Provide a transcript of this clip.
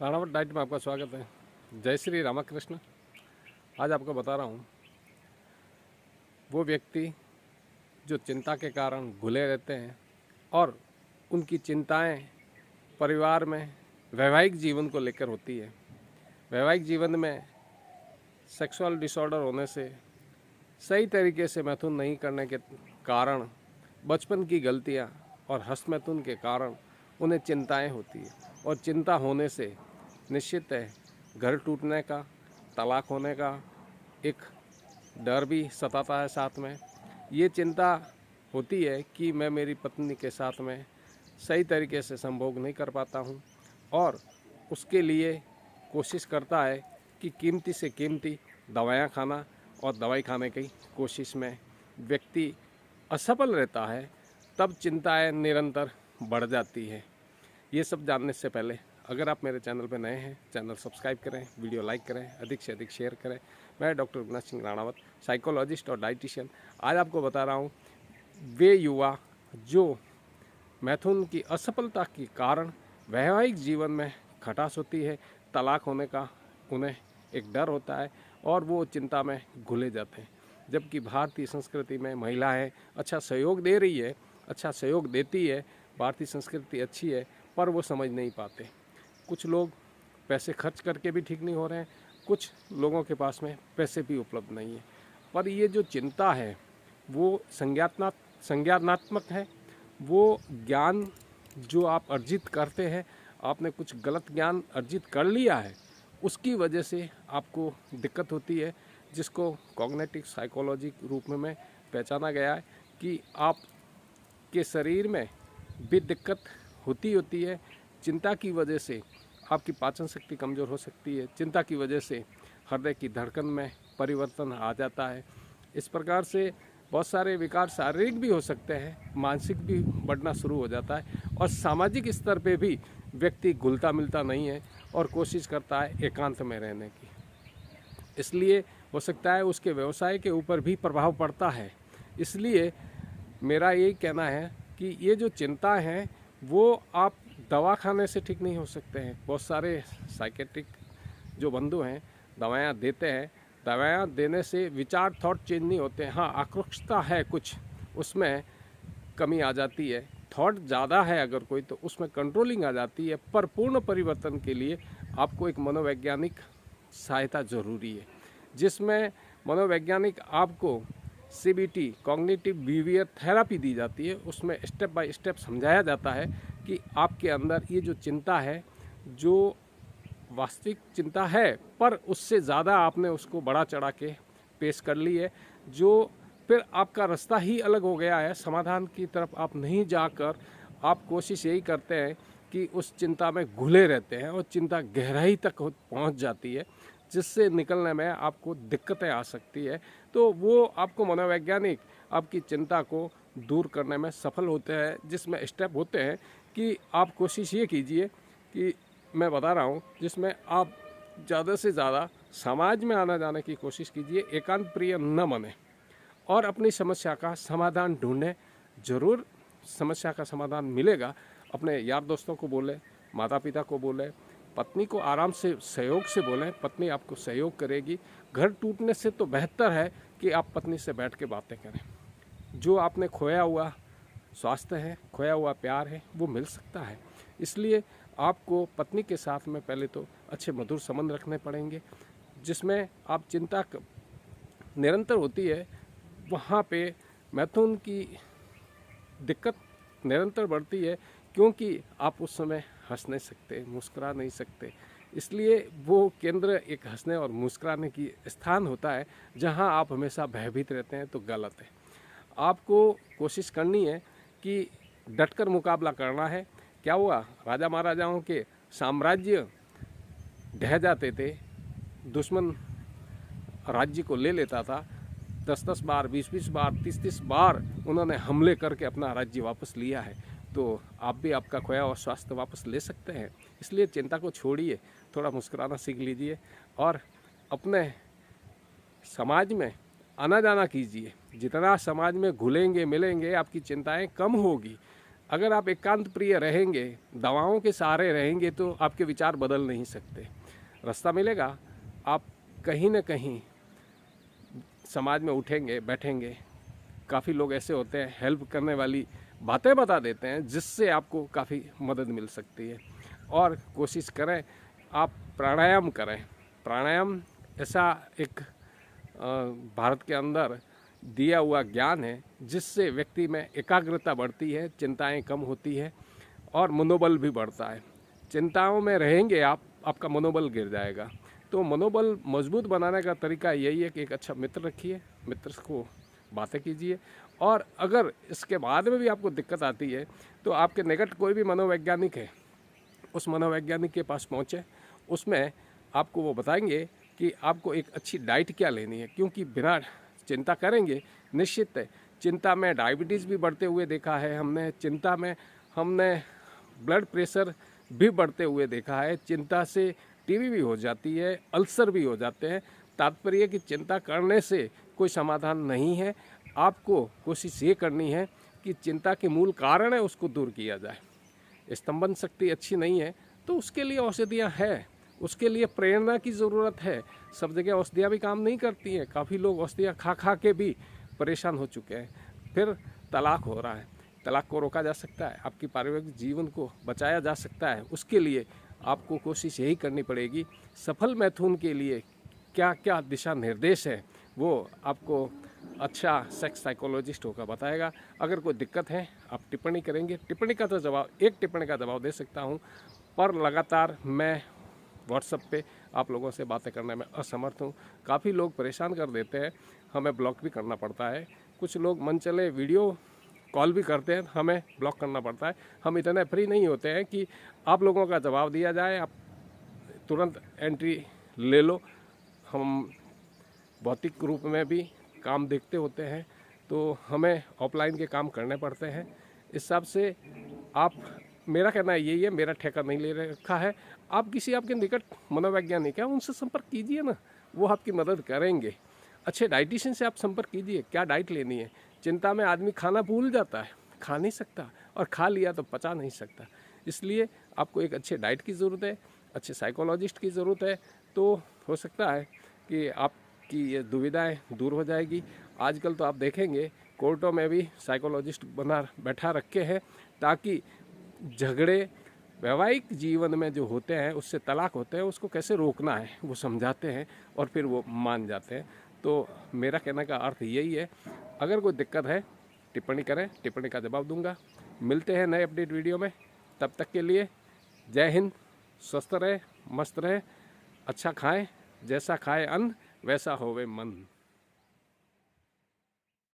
Ranawat diet में आपका स्वागत है। जय श्री रामकृष्ण। आज आपको बता रहा हूँ वो व्यक्ति जो चिंता के कारण घुले रहते हैं और उनकी चिंताएं परिवार में वैवाहिक जीवन को लेकर होती है। वैवाहिक जीवन में सेक्सुअल डिसऑर्डर होने से, सही तरीके से मैथुन नहीं करने के कारण, बचपन की गलतियाँ और हस्तमैथुन के कारण उन्हें चिंताएं होती है। और चिंता होने से निश्चित है घर टूटने का, तलाक होने का एक डर भी सताता है। साथ में ये चिंता होती है कि मैं मेरी पत्नी के साथ में सही तरीके से संभोग नहीं कर पाता हूँ और उसके लिए कोशिश करता है कि कीमती से कीमती दवाइयाँ खाना, और दवाई खाने की कोशिश में व्यक्ति असफल रहता है। तब चिंताएं निरंतर बढ़ जाती है। ये सब जानने से पहले अगर आप मेरे चैनल पर नए हैं, चैनल सब्सक्राइब करें, वीडियो लाइक करें, अधिक से अधिक शेयर करें। मैं डॉक्टर अविनाश सिंह राणावत, साइकोलॉजिस्ट और डाइटिशियन, आज आपको बता रहा हूँ वे युवा जो मैथुन की असफलता के कारण वैवाहिक जीवन में खटास होती है, तलाक होने का उन्हें एक डर होता है और वो चिंता में घुले जाते हैं। जबकि भारतीय संस्कृति में महिलाएं अच्छा सहयोग दे रही है, अच्छा सहयोग देती है, भारतीय संस्कृति अच्छी है, पर वो समझ नहीं पाते। कुछ लोग पैसे खर्च करके भी ठीक नहीं हो रहे हैं, कुछ लोगों के पास में पैसे भी उपलब्ध नहीं है। पर ये जो चिंता है वो संज्ञानात्मक है। वो ज्ञान जो आप अर्जित करते हैं, आपने कुछ गलत ज्ञान अर्जित कर लिया है, उसकी वजह से आपको दिक्कत होती है, जिसको कॉग्निटिव साइकोलॉजी के रूप में पहचाना गया है कि आपके शरीर में भी दिक्कत होती है। चिंता की वजह से आपकी पाचन शक्ति कमज़ोर हो सकती है, चिंता की वजह से हृदय की धड़कन में परिवर्तन आ जाता है। इस प्रकार से बहुत सारे विकार शारीरिक भी हो सकते हैं, मानसिक भी बढ़ना शुरू हो जाता है और सामाजिक स्तर पे भी व्यक्ति घुलता मिलता नहीं है और कोशिश करता है एकांत में रहने की। इसलिए हो सकता है उसके व्यवसाय के ऊपर भी प्रभाव पड़ता है। इसलिए मेरा यही कहना है कि ये जो चिंता है वो आप दवा खाने से ठीक नहीं हो सकते हैं। बहुत सारे साइकेट्रिक जो बंधु हैं दवाइयाँ देते हैं, दवाइयाँ देने से विचार थॉट चेंज नहीं होते हैं। हाँ, आक्रोशता है कुछ, उसमें कमी आ जाती है, थॉट ज़्यादा है अगर कोई तो उसमें कंट्रोलिंग आ जाती है। पर पूर्ण परिवर्तन के लिए आपको एक मनोवैज्ञानिक सहायता ज़रूरी है, जिसमें मनोवैज्ञानिक आपको CBT कॉग्निटिव बिहेवियर थेरेपी दी जाती है। उसमें स्टेप बाय स्टेप समझाया जाता है कि आपके अंदर ये जो चिंता है, जो वास्तविक चिंता है पर उससे ज़्यादा आपने उसको बढ़ा चढ़ा के पेश कर ली है, जो फिर आपका रास्ता ही अलग हो गया है। समाधान की तरफ आप नहीं जाकर आप कोशिश यही करते हैं कि उस चिंता में घुले रहते हैं और चिंता गहराई तक पहुंच जाती है, जिससे निकलने में आपको दिक्कतें आ सकती है। तो वो आपको मनोवैज्ञानिक आपकी चिंता को दूर करने में सफल होते हैं, जिसमें स्टेप होते हैं कि आप कोशिश ये कीजिए कि मैं बता रहा हूँ, जिसमें आप ज़्यादा से ज़्यादा समाज में आना जाने की कोशिश कीजिए, एकांत प्रिय न बने और अपनी समस्या का समाधान ढूंढें। ज़रूर समस्या का समाधान मिलेगा। अपने यार दोस्तों को बोलें, माता पिता को बोलें, पत्नी को आराम से सहयोग से बोलें, पत्नी आपको सहयोग करेगी। घर टूटने से तो बेहतर है कि आप पत्नी से बैठ के बातें करें। जो आपने खोया हुआ स्वास्थ्य है, खोया हुआ प्यार है, वो मिल सकता है। इसलिए आपको पत्नी के साथ में पहले तो अच्छे मधुर संबंध रखने पड़ेंगे, जिसमें आप चिंता निरंतर होती है, वहाँ पे मैथुन की दिक्कत निरंतर बढ़ती है, क्योंकि आप उस समय हंस नहीं सकते, मुस्कुरा नहीं सकते। इसलिए वो केंद्र एक हंसने और मुस्कुराने की स्थान होता है, जहाँ आप हमेशा भयभीत रहते हैं, तो गलत है। आपको कोशिश करनी है कि डटकर मुकाबला करना है। क्या हुआ, राजा महाराजाओं के साम्राज्य ढह जाते थे, दुश्मन राज्य को ले लेता था, 10-10 बार, 20-20 बार, 30-30 बार उन्होंने हमले करके अपना राज्य वापस लिया है। तो आप भी आपका खोया हुआ स्वास्थ्य वापस ले सकते हैं। इसलिए चिंता को छोड़िए, थोड़ा मुस्कुराना सीख लीजिए और अपने समाज में आना जाना कीजिए। जितना समाज में घुलेंगे मिलेंगे, आपकी चिंताएं कम होगी। अगर आप एकांत प्रिय रहेंगे, दवाओं के सहारे रहेंगे, तो आपके विचार बदल नहीं सकते। रास्ता मिलेगा, आप कहीं ना कहीं समाज में उठेंगे, बैठेंगे। काफ़ी लोग ऐसे होते हैं, हेल्प करने वाली बातें बता देते हैं, जिससे आपको काफ़ी मदद मिल सकती है। और कोशिश करें, आप प्राणायाम करें। प्राणायाम ऐसा एक भारत के अंदर दिया हुआ ज्ञान है, जिससे व्यक्ति में एकाग्रता बढ़ती है, चिंताएं कम होती है और मनोबल भी बढ़ता है। चिंताओं में रहेंगे आप, आपका मनोबल गिर जाएगा। तो मनोबल मजबूत बनाने का तरीका यही है कि एक अच्छा मित्र रखिए, मित्र को बातें कीजिए। और अगर इसके बाद में भी आपको दिक्कत आती है, तो आपके निकट कोई भी मनोवैज्ञानिक है, उस मनोवैज्ञानिक के पास पहुँचे। उसमें आपको वो बताएंगे कि आपको एक अच्छी डाइट क्या लेनी है, क्योंकि बिना चिंता करेंगे, निश्चित है चिंता में डायबिटीज़ भी बढ़ते हुए देखा है हमने, चिंता में हमने ब्लड प्रेशर भी बढ़ते हुए देखा है, चिंता से टीबी भी हो जाती है, अल्सर भी हो जाते हैं। तात्पर्य कि चिंता करने से कोई समाधान नहीं है। आपको कोशिश ये करनी है कि चिंता के मूल कारण है उसको दूर किया जाए। स्तंभन शक्ति अच्छी नहीं है, तो उसके लिए औषधियाँ हैं, उसके लिए प्रेरणा की ज़रूरत है। सब जगह औषधियाँ भी काम नहीं करती हैं। काफ़ी लोग औषधियाँ खा खा के भी परेशान हो चुके हैं। फिर तलाक हो रहा है, तलाक को रोका जा सकता है, आपकी पारिवारिक जीवन को बचाया जा सकता है। उसके लिए आपको कोशिश यही करनी पड़ेगी। सफल मैथुन के लिए क्या क्या दिशा निर्देश है, वो आपको अच्छा सेक्स साइकोलॉजिस्ट होगा बताएगा। अगर कोई दिक्कत है, आप टिप्पणी करेंगे। टिप्पणी का तो जवाब, एक टिप्पणी का जवाब दे सकता हूँ, पर लगातार मैं व्हाट्सएप पे आप लोगों से बातें करने में असमर्थ हूँ। काफ़ी लोग परेशान कर देते हैं, हमें ब्लॉक भी करना पड़ता है। कुछ लोग मन चले वीडियो कॉल भी करते हैं, हमें ब्लॉक करना पड़ता है। हम इतने फ्री नहीं होते हैं कि आप लोगों का जवाब दिया जाए, आप तुरंत एंट्री ले लो। हम भौतिक रूप में भी काम देखते होते हैं, तो हमें ऑफलाइन के काम करने पड़ते हैं। इस हिसाब से आप, मेरा कहना यही है, मेरा ठेका नहीं ले रखा है। आप किसी आपके निकट मनोवैज्ञानिक हैं, उनसे संपर्क कीजिए ना, वो आपकी मदद करेंगे। अच्छे डाइटिशियन से आप संपर्क कीजिए, क्या डाइट लेनी है। चिंता में आदमी खाना भूल जाता है, खा नहीं सकता, और खा लिया तो पचा नहीं सकता। इसलिए आपको एक अच्छे डाइट की ज़रूरत है, अच्छे साइकोलॉजिस्ट की ज़रूरत है। तो हो सकता है कि आपकी ये दुविधाएं दूर हो जाएगी। आजकल तो आप देखेंगे कोर्टों में भी साइकोलॉजिस्ट बना बैठा रखे हैं, ताकि झगड़े वैवाहिक जीवन में जो होते हैं, उससे तलाक होते हैं, उसको कैसे रोकना है वो समझाते हैं और फिर वो मान जाते हैं। तो मेरा कहने का अर्थ यही है, अगर कोई दिक्कत है टिप्पणी करें, टिप्पणी का जवाब दूंगा। मिलते हैं नए अपडेट वीडियो में, तब तक के लिए जय हिंद। स्वस्थ रहे, मस्त रहे, अच्छा खाएं, जैसा खाए अन्न वैसा होवे मन।